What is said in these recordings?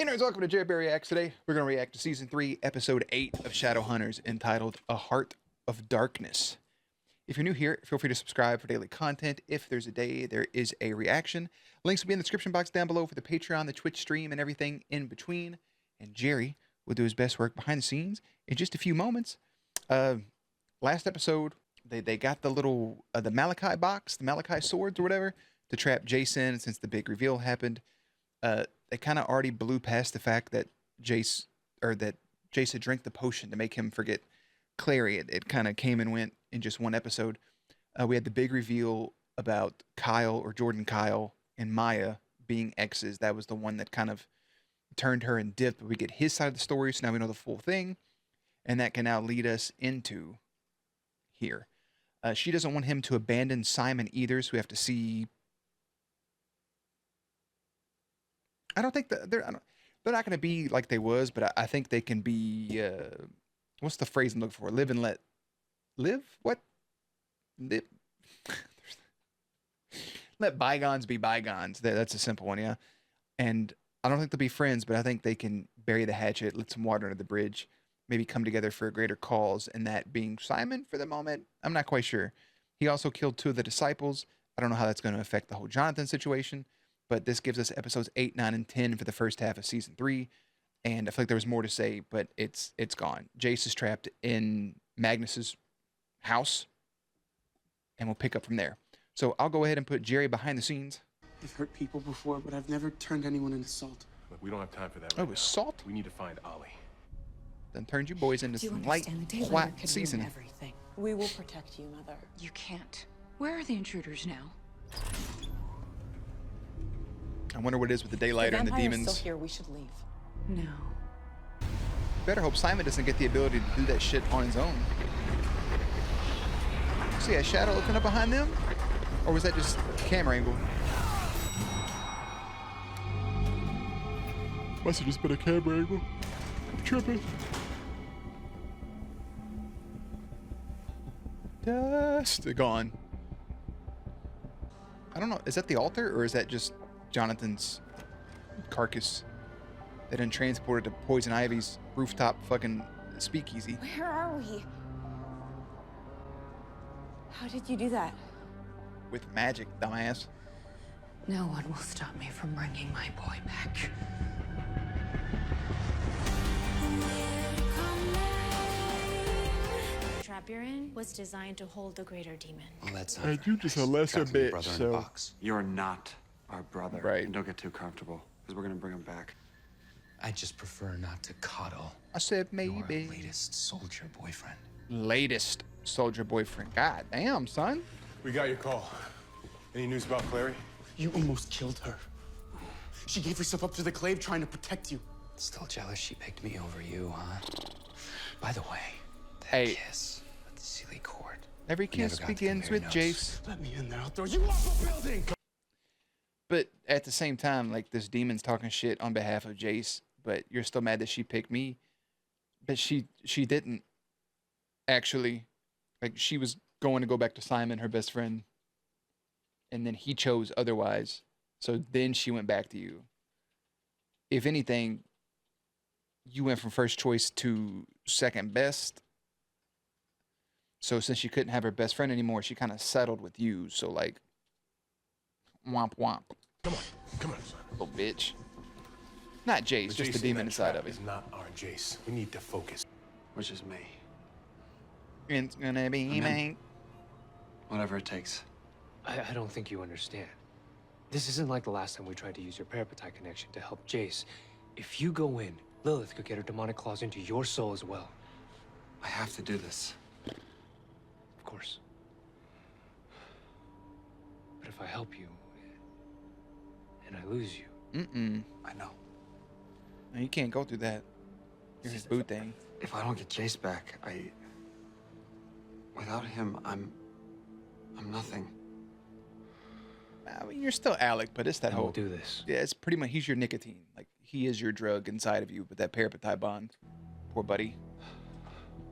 Nerds, welcome to Jerry Bear Reacts. Today, we're going to react to Season 3, Episode 8 of Shadowhunters, entitled A Heart of Darkness. If you're new here, feel free to subscribe for daily content. If there's a day, there is a reaction. Links will be in the description box down below for the Patreon, the Twitch stream, and everything in between. And Jerry will do his best work behind the scenes in just a few moments. Last episode, they got the little, the Malachi box, the Malachi swords or whatever, to trap Jace in. Since the big reveal happened, they kind of already blew past the fact that Jace had drank the potion to make him forget Clary. It kind of came and went in just one episode. We had the big reveal about Kyle, or Jordan Kyle, and Maya being exes. That was the one that kind of turned her and dipped. We get his side of the story, so now we know the full thing. And that can now lead us into here. She doesn't want him to abandon Simon either, so we have to see. I don't think that they're not going to be like they was, but I think they can be. What's the phrase I'm looking for? Live and let live. What? Live. Let bygones be bygones. That's a simple one, yeah. And I don't think they'll be friends, but I think they can bury the hatchet, let some water under the bridge, maybe come together for a greater cause, and that being Simon for the moment. I'm not quite sure. He also killed 2 of the disciples. I don't know how that's going to affect the whole Jonathan situation, but this gives us episodes 8, 9, and 10 for the first half of season 3. And I feel like there was more to say, but it's gone. Jace is trapped in Magnus's house, and we'll pick up from there. So I'll go ahead and put Jerry behind the scenes. I've hurt people before, but I've never turned anyone into salt. Look, we don't have time for that. Oh, it was salt? We need to find Ollie. Then turned you boys into some light, flat seasoning. Everything. We will protect you, Mother. You can't. Where are the intruders now? I wonder what it is with the daylighter and the demons. Still here. We should leave. No. Better hope Simon doesn't get the ability to do that shit on his own. See a shadow looking up behind them? Or was that just camera angle? Must have just been a camera angle. I'm tripping. Dust gone. I don't know. Is that the altar, or is that just Jonathan's carcass? They done transported to Poison Ivy's rooftop fucking speakeasy. Where are we? How did you do that? With magic, dumbass. No one will stop me from bringing my boy back. The trap you're in was designed to hold the greater demon. Well, that's not you just a lesser bitch, so. You're not our brother. Right. And don't get too comfortable, because we're going to bring him back. I just prefer not to coddle. I said maybe. Your latest soldier boyfriend. Latest soldier boyfriend. God damn, son. We got your call. Any news about Clary? You almost killed her. She gave herself up to the Clave trying to protect you. Still jealous she picked me over you, huh? By the way, that kiss at the Seelie Court. Every kiss begins with Jace. Let me in there. I'll throw you off the building. But at the same time, like, this demon's talking shit on behalf of Jace, but you're still mad that she picked me. But she didn't. Actually, like, she was going to go back to Simon, her best friend, and then he chose otherwise. So then she went back to you. If anything, you went from first choice to second best. So since she couldn't have her best friend anymore, she kind of settled with you. So, like, womp womp. Come on, son. Little bitch. Not Jace, just the demon inside of it. Is not our Jace. We need to focus. Which is me. It's gonna be me. Whatever it takes. I don't think you understand. This isn't like the last time we tried to use your parapetite connection to help Jace. If you go in, Lilith could get her demonic claws into your soul as well. I have to do this. Of course. But if I help you, and I lose you... I know. No, you can't go through that. You're his boo thing. If I don't get Jace back, without him, I'm nothing. I mean, you're still Alec, but it's that whole... We'll do this. Yeah, it's pretty much, he's your nicotine. Like, he is your drug inside of you, but that parapetite bond. Poor buddy.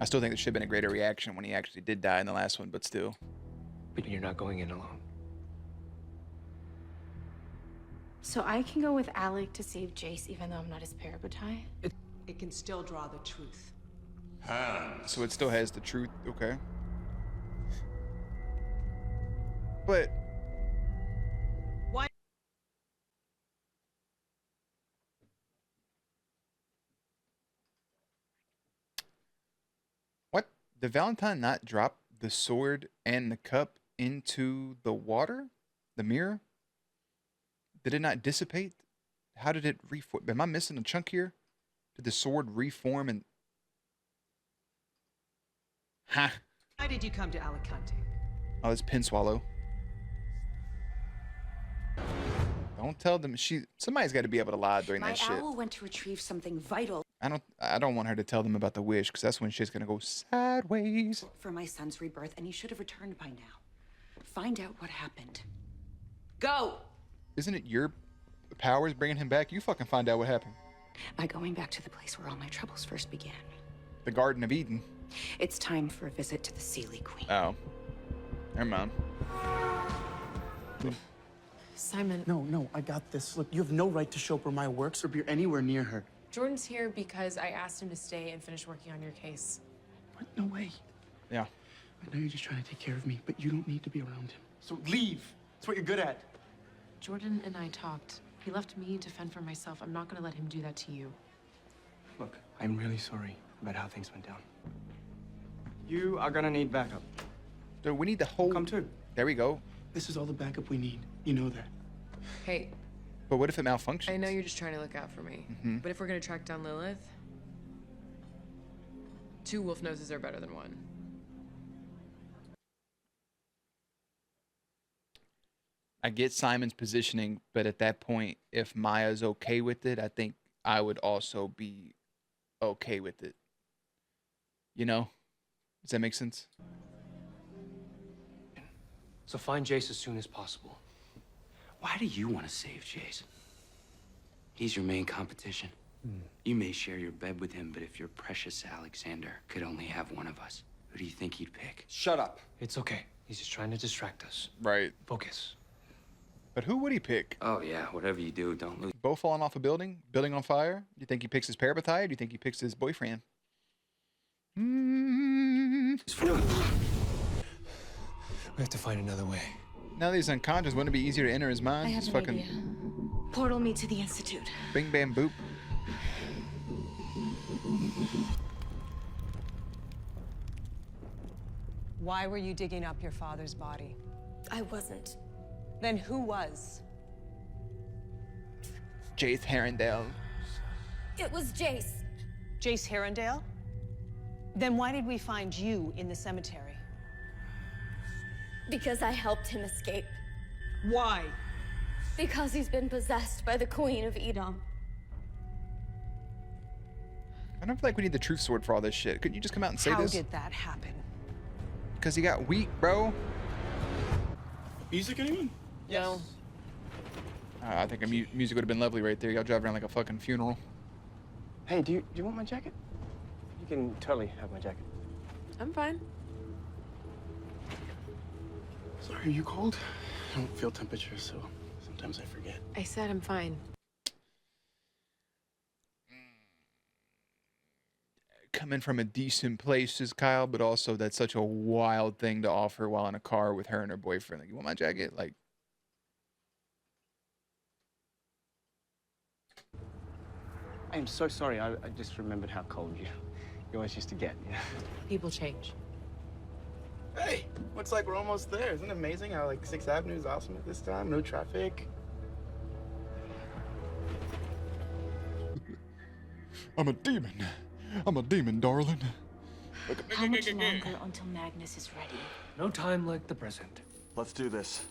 I still think there should have been a greater reaction when he actually did die in the last one, but still. But you're not going in alone. So I can go with Alec to save Jace even though I'm not his parabatai? It can still draw the truth. So it still has the truth, okay. But Why? what? Did Valentine not drop the sword and the cup into the water? The mirror? Did it not dissipate? How did it reform? Am I missing a chunk here? Did the sword reform and... Ha! Why did you come to Alicante? Oh, it's pin swallow. Don't tell them somebody's got to be able to lie during My that shit. owl went to retrieve something vital I don't want her to tell them about the wish, because that's when shit's gonna go sideways. for my son's rebirth, and he should have returned by now. Find out what happened. Go! Isn't it your powers bringing him back? You fucking find out what happened. By going back to the place where all my troubles first began. The Garden of Eden. It's time for a visit to the Seelie Queen. Oh. Never mind. Simon. No, I got this. Look, you have no right to show up where my works or be anywhere near her. Jordan's here because I asked him to stay and finish working on your case. What? No way. Yeah. I know you're just trying to take care of me, but you don't need to be around him. So leave. That's what you're good at. Jordan and I talked. He left me to fend for myself. I'm not gonna let him do that to you. Look, I'm really sorry about how things went down. You are gonna need backup. So we need the whole... Come too. There we go. This is all the backup we need. You know that. Hey, But what if it malfunctions? I know you're just trying to look out for me, but if we're gonna track down Lilith, 2 wolf noses are better than 1. I get Simon's positioning, but at that point, if Maya's okay with it, I think I would also be okay with it. You know? Does that make sense? So find Jace as soon as possible. Why do you want to save Jace? He's your main competition. You may share your bed with him, but if your precious Alexander could only have one of us, who do you think he'd pick? Shut up. It's okay. He's just trying to distract us. Right. Focus. But who would he pick? Oh yeah, whatever you do, don't lose. Both falling off a building? Building on fire? Do you think he picks his parabatai, or do you think he picks his boyfriend? We have to find another way. Now that he's unconscious, wouldn't it be easier to enter his mind? I have Just an fucking idea. Portal me to the Institute. bing bam boop. Why were you digging up your father's body? I wasn't. Then who was? Jace Herondale. It was Jace. Jace Herondale? Then why did we find you in the cemetery? Because I helped him escape. Why? Because he's been possessed by the Queen of Edom. I don't feel like we need the truth sword for all this shit. Couldn't you just come out and say How this? did that happen? Because he got weak, bro. Music, anyone? No. I think music would have been lovely right there. Y'all drive around like a fucking funeral. Hey, do you want my jacket? You can totally have my jacket. I'm fine. Sorry, are you cold? I don't feel temperature, so sometimes I forget. I said I'm fine. Coming from a decent place is Kyle, but also that's such a wild thing to offer while in a car with her and her boyfriend. Like, you want my jacket? Like, I am so sorry. I just remembered how cold you always used to get. Yeah. People change. Hey, looks like we're almost there. Isn't it amazing how like 6th Avenue is awesome at this time? No traffic. I'm a demon. I'm a demon, darling. How much longer until Magnus is ready? No time like the present. Let's do this.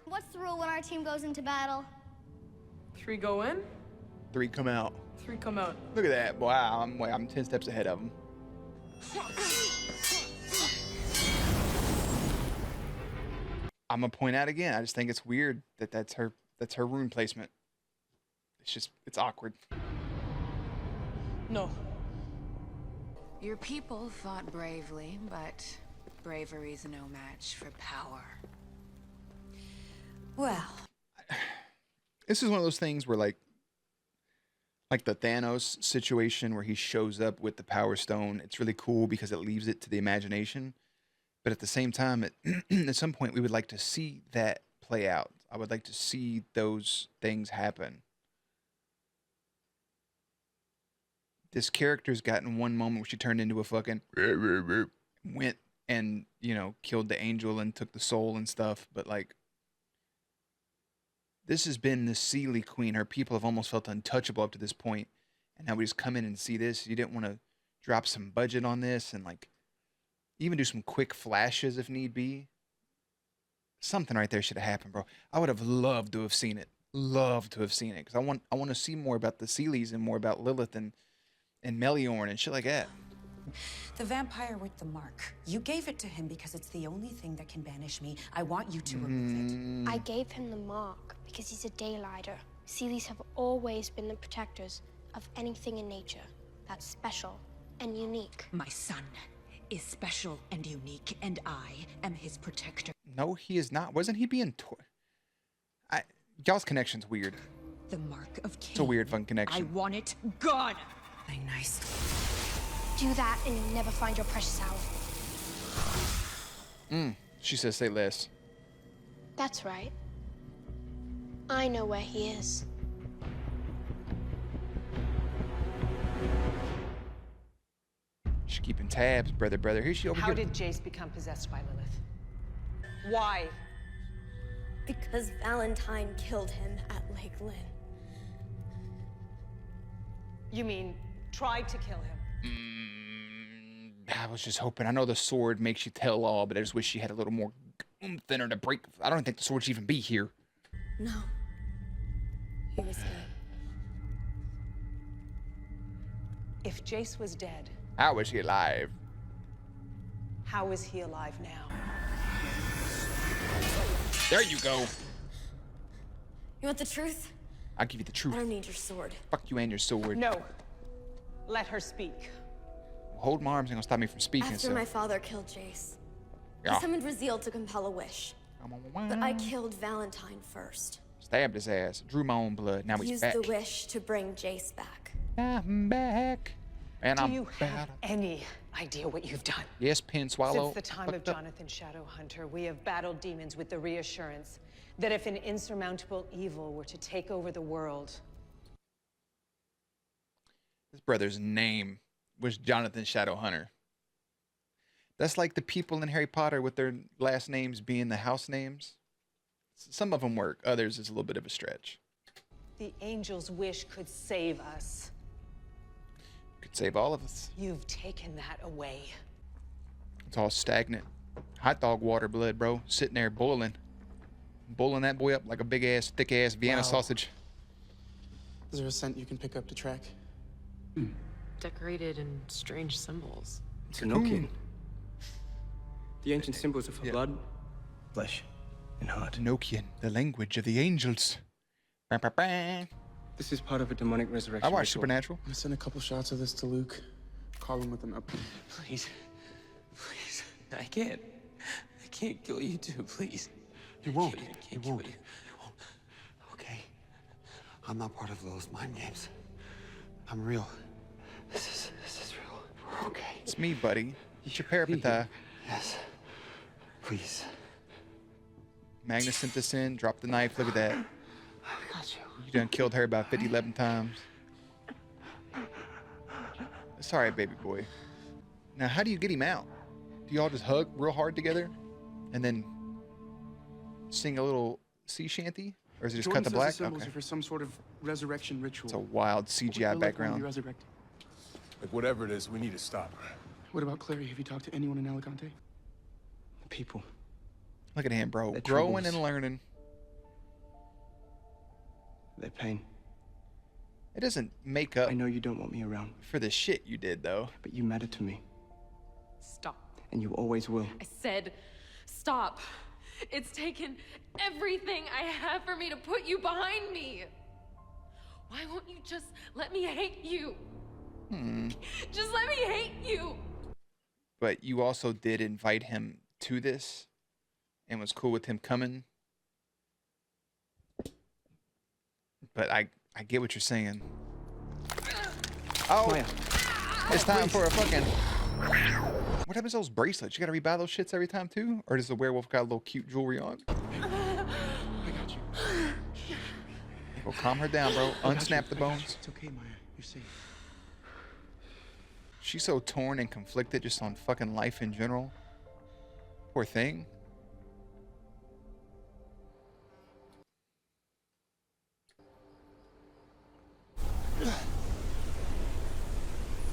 What's the rule when our team goes into battle? 3 go in, 3 come out. 3 come out. Look at that. Wow, I'm 10 steps ahead of him. I'm gonna point out again. I just think it's weird that that's her rune placement. It's awkward. No. Your people fought bravely, but bravery's no match for power. Well, This is one of those things where like the Thanos situation where he shows up with the Power Stone. It's really cool because it leaves it to the imagination. But at the same time, at some point, we would like to see that play out. I would like to see those things happen. This character's gotten one moment where she turned into a fucking went and, you know, killed the angel and took the soul and stuff. But like, this has been the Seelie Queen. Her people have almost felt untouchable up to this point. And now we just come in and see this. You didn't want to drop some budget on this and like even do some quick flashes if need be. Something right there should have happened, bro. I would have loved to have seen it. Loved to have seen it. Because I want to see more about the Seelies and more about Lilith and Meliorn and shit like that. The vampire with the mark. You gave it to him because it's the only thing that can banish me. I want you to remove it. I gave him the mark because he's a daylighter. Seelies have always been the protectors of anything in nature that's special and unique. My son is special and unique, and I am his protector. No, he is not. Wasn't he being y'all's connection's weird. The mark of Cain. It's a weird fun connection. I want it gone. Nice. Do that and you'll never find your precious owl. She says say less. That's right. I know where he is. She's keeping tabs, brother. Here she over How here. did Jace become possessed by Lilith? Why? Because Valentine killed him at Lake Lynn. You mean tried to kill him? I was just hoping. I know the sword makes you tell all, but I just wish she had a little more oomph in her to break. I don't think the sword should even be here. No. He was dead. If Jace was dead, How is he alive? how is he alive now? There you go. You want the truth? I'll give you the I truth. don't need your sword. Fuck you and your sword. No. Let her speak. Hold my arms ain't gonna stop me from speaking. After So. my father killed Jace, Yeah. he summoned Raziel to compel a wish. But I killed Valentine first. Stabbed his ass. Drew my own blood. Now he's Used back. the wish to bring Jace back. I'm back. And Do I'm you back. have any idea what you've done? Yes, Pin Swallow. Since the time of Fucked up. Jonathan Shadowhunter, we have battled demons with the reassurance that if an insurmountable evil were to take over the world, His brother's name was Jonathan Shadowhunter. That's like the people in Harry Potter with their last names being the house names. Some of them work. Others is a little bit of a stretch. the angel's wish could save us. Could save all of us. You've taken that away. It's all stagnant. Hot dog water blood, bro. Sitting there boiling. Boiling that boy up like a big ass, thick ass Vienna sausage. Is there a scent you can pick up to track? Decorated in strange symbols. It's Enochian. The ancient symbols are for blood, flesh, and heart. Enochian, the language of the angels. Bah, bah, bah. This is part of a demonic resurrection. I watched ritual. Supernatural. I'm gonna send a couple shots of this to Luke. Call him with an up. Please. Please. I can't kill you too, please. You won't. I You can't kill won't. you. Okay. I'm not part of those mind games. I'm real. This is real. We're okay. It's me, buddy. It's your parapeta. Yes. Please. Magnus sent this in. Drop the knife. Look at that. I got you. You done killed her about 11 times. It's all right, baby boy. Now, how do you get him out? Do y'all just hug real hard together and then sing a little sea shanty? Or is it just Jordan cut the says black? The symbols Okay. are for some sort of resurrection ritual. It's a wild CGI Lilith won't be background. resurrected. Like, whatever it is, we need to stop her. What about Clary? Have you talked to anyone in Alicante? The people. Look at him, bro. Their Growing troubles. and learning. Their pain. It doesn't make up I know you don't want me around, for the shit you did, though. but you matter to me, Stop. and you always will. I said, stop. It's taken everything I have for me to put you behind me. Why won't you just let me hate you? Just let me hate you. But you also did invite him to this and was cool with him coming. but I get what you're saying. Oh, Maya. it's time for a fucking. What happens to those bracelets? You gotta rebuy those shits every time too, or does the werewolf got a little cute jewelry on? I got you. Go calm her down, bro. Unsnap the bones. It's okay, Maya. You're safe. She's so torn and conflicted just on fucking life in general. Poor thing.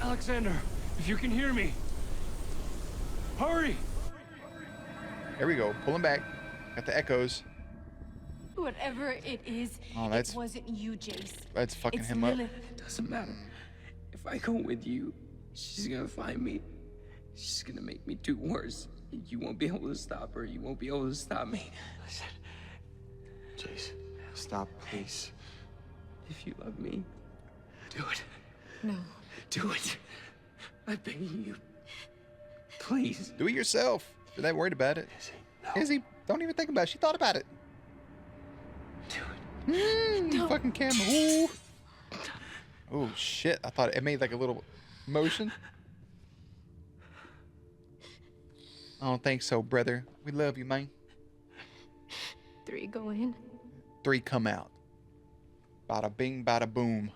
Alexander, if you can hear me, hurry! There we go. Pull him back. Got the echoes. Whatever it is, Oh, that's it wasn't you, Jace. That's fucking It's him Lilith. up. It doesn't matter. If I go with you, she's gonna find me. She's gonna make me do worse. You won't be able to stop her. You won't be able to stop me. Listen. Jace, stop, please. If you love me, do it. No. Do it. I beg you. Please. Do it yourself. If you're that worried about it. Is he? Don't even think about it. She thought about it. Do it. No. Fucking camera. Ooh. Oh shit! I thought it made like a little motion. I don't think so, brother. We love you, man. 3 go in. 3 come out. Bada bing, bada boom.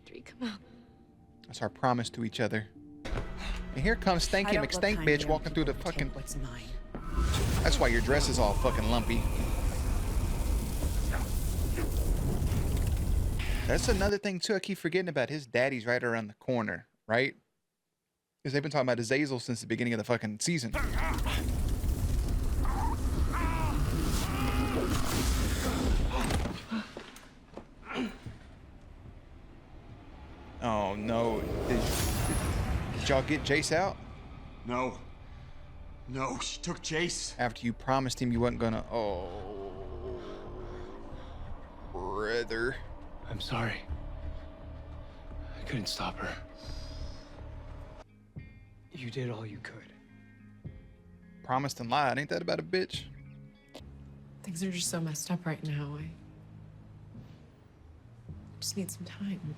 3 come out. That's our promise to each other. And here comes Stanky McStank bitch walking through the fucking. What's mine? That's why your dress is all fucking lumpy. That's another thing too. I keep forgetting about. His daddy's right around the corner, right? Because they've been talking about Azazel since the beginning of the fucking season. Oh no! Did y'all get Jace out? No. No, she took Jace. After you promised him you wasn't gonna. Oh, brother. I'm sorry. I couldn't stop her. You did all you could. Promised and lied. Ain't that about a bitch? Things are just so messed up right now. I just need some time.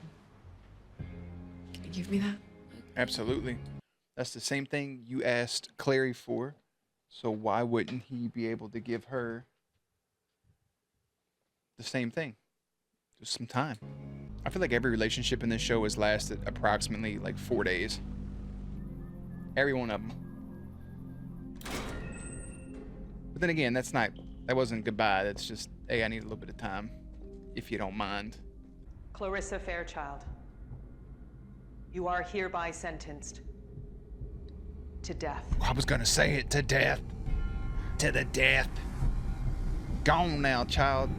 Can you give me that? Absolutely. That's the same thing you asked Clary for. So why wouldn't he be able to give her the same thing? Just some time. I feel like every relationship in this show has lasted approximately like 4 days. Every one of them. But then again, that wasn't goodbye. That's just, hey, I need a little bit of time, if you don't mind. Clarissa Fairchild, you are hereby sentenced to death. I was gonna say it, to death. To the death. Gone now, child.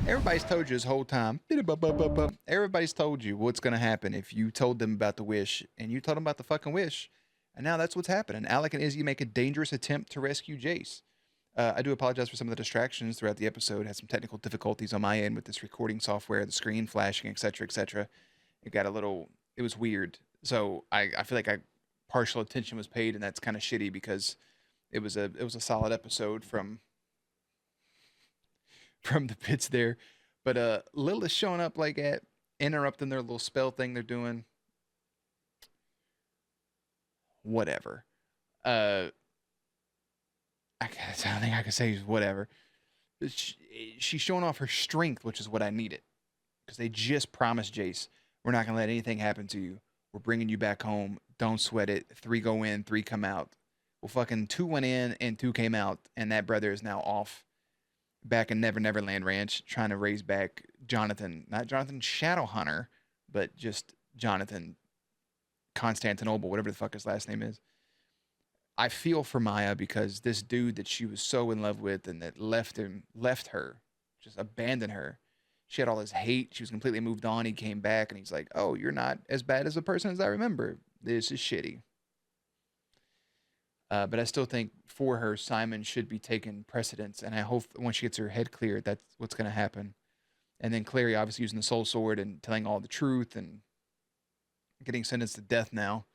Everybody's told you this whole time. Everybody's told you what's gonna happen if you told them about the wish, and you told them about the fucking wish, and now that's what's happening. Alec and Izzy make a dangerous attempt to rescue Jace. I do apologize for some of the distractions throughout the episode. Had some technical difficulties on my end with this recording software, the screen flashing, etc., etc. It was weird. So I feel like partial attention was paid, and that's kind of shitty because it was a solid episode from the bits there. But Lilith showing up like at interrupting their little spell thing they're doing. Whatever. I don't think I can say whatever. She's showing off her strength, which is what I needed. Because they just promised Jace, we're not going to let anything happen to you. We're bringing you back home. Don't sweat it. 3 go in, 3 come out. Well, fucking 2 went in and 2 came out. And that brother is now off back in Neverland Ranch trying to raise back Jonathan. Not Jonathan Shadowhunter, but just Jonathan Constantinople, whatever the fuck his last name is. I feel for Maya because this dude that she was so in love with and that left her, just abandoned her. She had all this hate. She was completely moved on. He came back and he's like, oh, you're not as bad as a person as I remember. This is shitty. But I still think for her, Simon should be taking precedence. And I hope once she gets her head cleared, that's what's going to happen. And then Clary obviously using the soul sword and telling all the truth and getting sentenced to death now.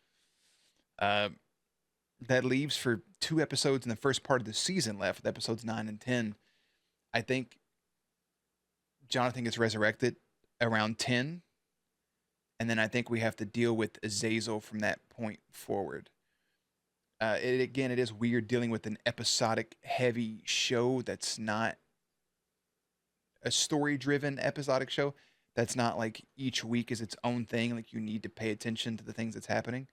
That leaves for 2 episodes in the first part of the season left, with episodes 9 and 10. I think Jonathan gets resurrected around 10. And then I think we have to deal with Azazel from that point forward. It is weird dealing with an episodic heavy show that's not a story-driven episodic show. That's not like each week is its own thing. Like you need to pay attention to the things that's happening.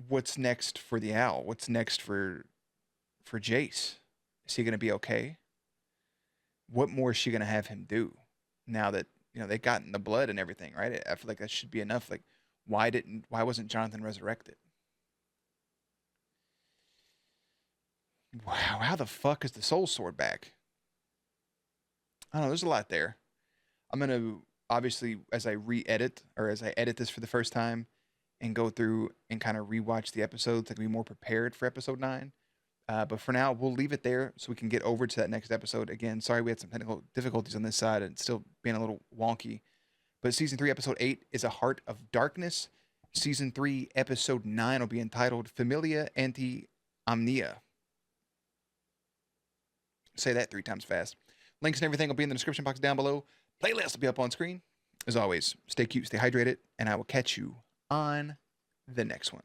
What's next for the Owl? What's next for Jace? Is he going to be okay? What more is she going to have him do now that, you know, they got in the blood and everything, right? I feel like that should be enough. Like, why wasn't Jonathan resurrected? Wow, how the fuck is the soul sword back? I don't know, there's a lot there. I'm going to, obviously, as I edit this for the first time and go through and kind of rewatch the episodes, I can be more prepared for episode 9. But for now, we'll leave it there so we can get over to that next episode. Again, sorry we had some technical difficulties on this side and it's still being a little wonky. But Season 3, Episode 8 is A Heart of Darkness. Season 3, Episode 9 will be entitled Familia Anti Omnia. Say that 3 times fast. Links and everything will be in the description box down below. Playlist will be up on screen. As always, stay cute, stay hydrated, and I will catch you on the next one.